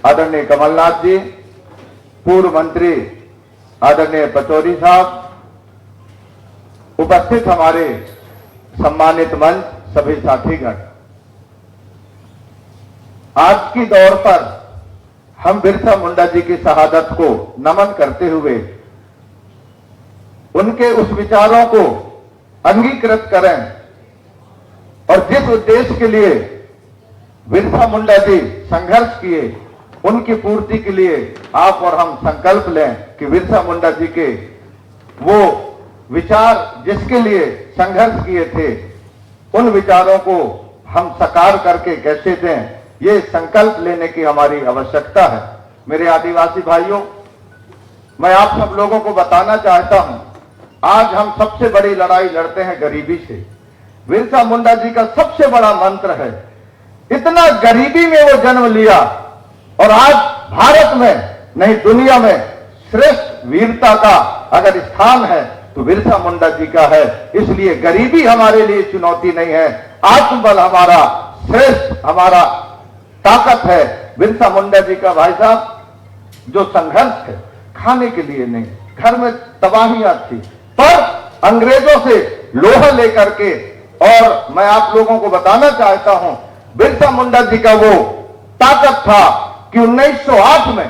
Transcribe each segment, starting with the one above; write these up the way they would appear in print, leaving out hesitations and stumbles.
आदरणीय कमलनाथ जी, पूर्व मंत्री आदरणीय पचौरी साहब, उपस्थित हमारे सम्मानित मंच, सभी साथीगण, आज की दौर पर हम बिरसा मुंडा जी की शहादत को नमन करते हुए उनके उस विचारों को अंगीकृत करें और जिस उद्देश्य के लिए बिरसा मुंडा जी संघर्ष किए, उनकी पूर्ति के लिए आप और हम संकल्प लें कि बिरसा मुंडा जी के वो विचार जिसके लिए संघर्ष किए थे, उन विचारों को हम साकार करके कैसे दें, ये संकल्प लेने की हमारी आवश्यकता है। मेरे आदिवासी भाइयों, मैं आप सब लोगों को बताना चाहता हूं, आज हम सबसे बड़ी लड़ाई लड़ते हैं गरीबी से। बिरसा मुंडा जी का सबसे बड़ा मंत्र है, इतना गरीबी में वो जन्म लिया और आज भारत में नहीं दुनिया में श्रेष्ठ वीरता का अगर स्थान है तो बिरसा मुंडा जी का है। इसलिए गरीबी हमारे लिए चुनौती नहीं है, आत्मबल हमारा श्रेष्ठ, हमारा ताकत है। बिरसा मुंडा जी का भाई साहब जो संघर्ष है, खाने के लिए नहीं, घर में तबाहियां थी, पर अंग्रेजों से लोहा लेकर के, और मैं आप लोगों को बताना चाहता हूं, बिरसा मुंडा जी का वो ताकत था कि 1908 में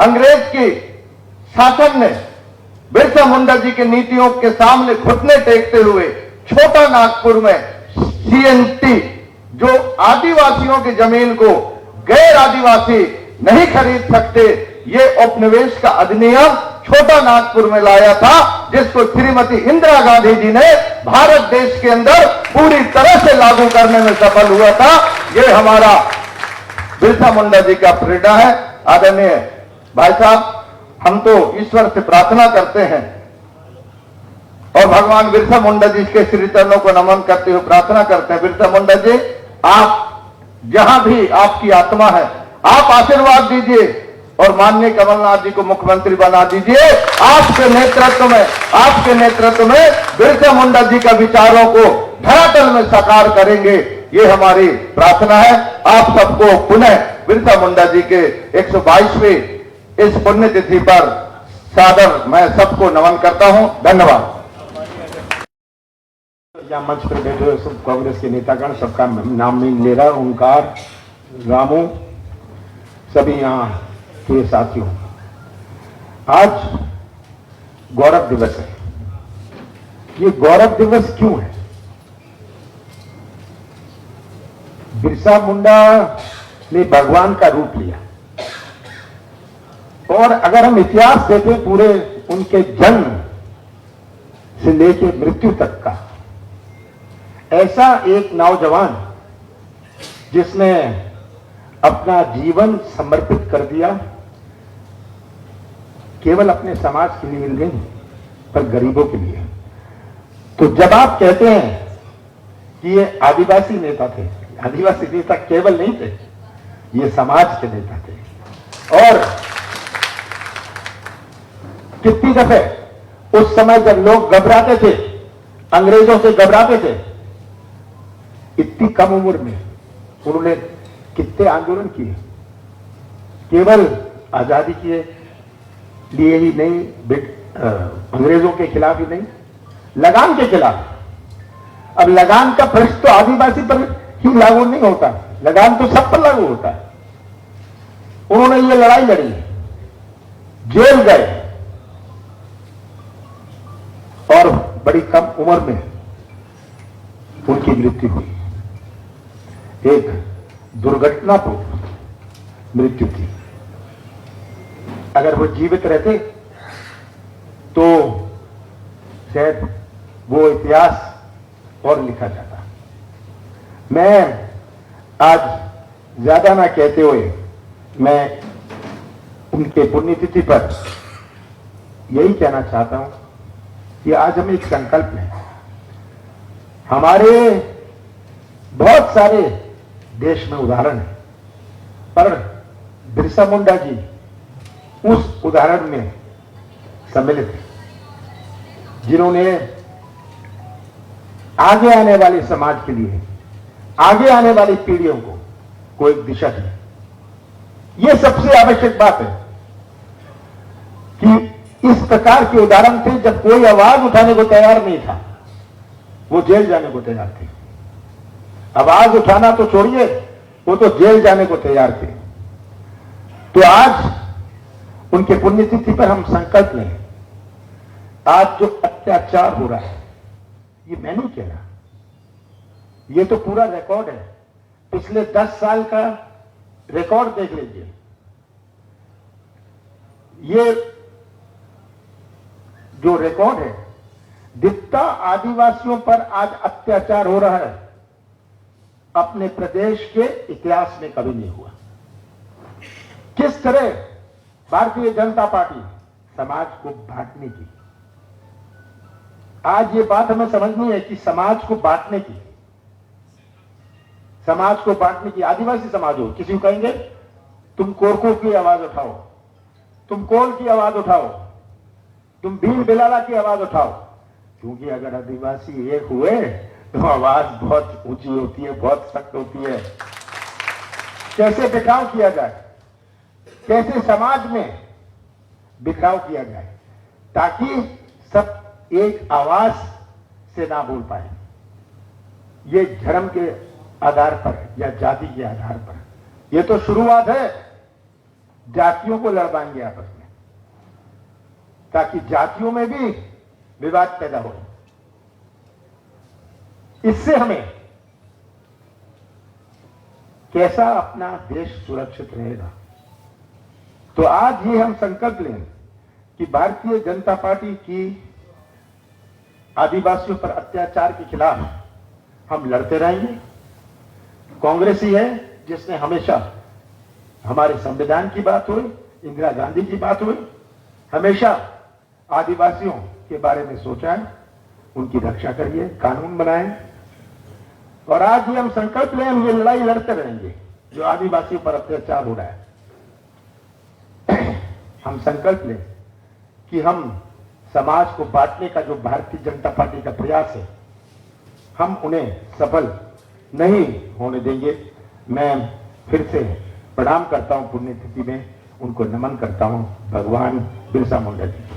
अंग्रेज की शासन ने बिरसा मुंडा जी की नीतियों के सामने घुटने टेकते हुए छोटा नागपुर में सीएनटी, जो आदिवासियों की जमीन को गैर आदिवासी नहीं खरीद सकते, ये उपनिवेश का अधिनियम छोटा नागपुर में लाया था, जिसको श्रीमती इंदिरा गांधी जी ने भारत देश के अंदर पूरी तरह से लागू करने में सफल हुआ था। ये हमारा बिरसा मुंडा जी का प्रेरणा है। आदरणीय भाई साहब, हम तो ईश्वर से प्रार्थना करते हैं और भगवान बिरसा मुंडा जी के श्री चरणों को नमन करते हुए प्रार्थना करते हैं, बिरसा मुंडा जी, आप जहां भी आपकी आत्मा है, आप आशीर्वाद दीजिए और माननीय कमलनाथ जी को मुख्यमंत्री बना दीजिए। आपके नेतृत्व में बिरसा मुंडा जी का विचारों को धरातल में साकार करेंगे, ये हमारी प्रार्थना है। आप सबको पुनः बिरसा मुंडा जी के 122वें इस पुण्यतिथि पर सादर मैं सबको नमन करता हूं। धन्यवाद। यहाँ मंच पर बैठे हुए सब कांग्रेस के नेतागण, सबका नाम नहीं ले रहा, ओंकार, रामू, सभी यहाँ के साथियों, आज गौरव दिवस है। ये गौरव दिवस क्यों है? बिरसा मुंडा ने भगवान का रूप लिया, और अगर हम इतिहास देखें पूरे उनके जन्म से लेकर मृत्यु तक का, ऐसा एक नौजवान जिसने अपना जीवन समर्पित कर दिया, केवल अपने समाज के लिए नहीं पर गरीबों के लिए। तो जब आप कहते हैं कि ये आदिवासी नेता थे, आदिवासी नेता केवल नहीं थे, ये समाज के नेता थे। और कितनी दफे उस समय जब लोग घबराते थे, अंग्रेजों से घबराते थे, इतनी कम उम्र में उन्होंने कितने आंदोलन किए, केवल आजादी के लिए ही नहीं, अंग्रेजों के खिलाफ ही नहीं, लगान के खिलाफ। अब लगान का प्रश्न तो आदिवासी पर ही लागू नहीं होता, लगान तो सब पर लागू होता है। उन्होंने ये लड़ाई लड़ी, जेल गए और बड़ी कम उम्र में उनकी मृत्यु हुई। एक दुर्घटनापूर्ण मृत्यु थी। अगर वो जीवित रहते तो शायद वो इतिहास और लिखा जाता। मैं आज ज्यादा ना कहते हुए मैं उनके पुण्यतिथि पर यही कहना चाहता हूं कि आज हम एक संकल्प लें। हमारे बहुत सारे देश में उदाहरण है, पर बिरसा मुंडा जी उस उदाहरण में सम्मिलित है, जिन्होंने आगे आने वाले समाज के लिए, आगे आने वाली पीढ़ियों को एक दिशा दी। ये सबसे आवश्यक बात है कि इस प्रकार के उदाहरण थे जब कोई आवाज उठाने को तैयार नहीं था, वो जेल जाने को तैयार थे। आवाज उठाना तो छोड़िए, वो तो जेल जाने को तैयार थे। तो आज उनके पुण्यतिथि पर हम संकल्प लें। आज जो अत्याचार हो रहा है, ये मैं नहीं कह रहा, ये तो पूरा रिकॉर्ड है। पिछले 10 साल का रिकॉर्ड देख लीजिए। ये जो रिकॉर्ड है, जितना आदिवासियों पर आज अत्याचार हो रहा है, अपने प्रदेश के इतिहास में कभी नहीं हुआ। किस तरह भारतीय जनता पार्टी समाज को बांटने की, आज ये बात हमें समझनी है कि समाज को बांटने की, आदिवासी समाज हो, किसी को कहेंगे तुम कोरको की आवाज उठाओ, तुम कोल की आवाज उठाओ, तुम भील बिलाला की आवाज उठाओ, क्योंकि अगर आदिवासी एक हुए तो आवाज बहुत ऊंची होती है, बहुत सख्त होती है। कैसे बिखराव किया जाए, कैसे समाज में बिखराव किया जाए, ताकि सब एक आवाज से ना बोल पाए। ये धर्म के आधार पर या जाति के आधार पर, ये तो शुरुआत है। जातियों को लड़वाएंगे आपस में, ताकि जातियों में भी विवाद पैदा हो। इससे हमें कैसा अपना देश सुरक्षित रहेगा। तो आज ये हम संकल्प लें कि भारतीय जनता पार्टी की आदिवासियों पर अत्याचार के खिलाफ हम लड़ते रहेंगे। कांग्रेस ही है जिसने हमेशा हमारे संविधान की बात हुई, इंदिरा गांधी की बात हुई, हमेशा आदिवासियों के बारे में सोचा है, उनकी रक्षा करिए, कानून बनाएं। और आज ये हम संकल्प लें, हम ये लड़ाई लड़ते रहेंगे जो आदिवासियों पर अत्याचार हो रहा है। हम संकल्प लें कि हम समाज को बांटने का जो भारतीय जनता पार्टी का प्रयास है, हम उन्हें सफल नहीं होने देंगे। मैं फिर से प्रणाम करता हूं पुण्यतिथि में, उनको नमन करता हूं भगवान बिरसा मुंडा जी को।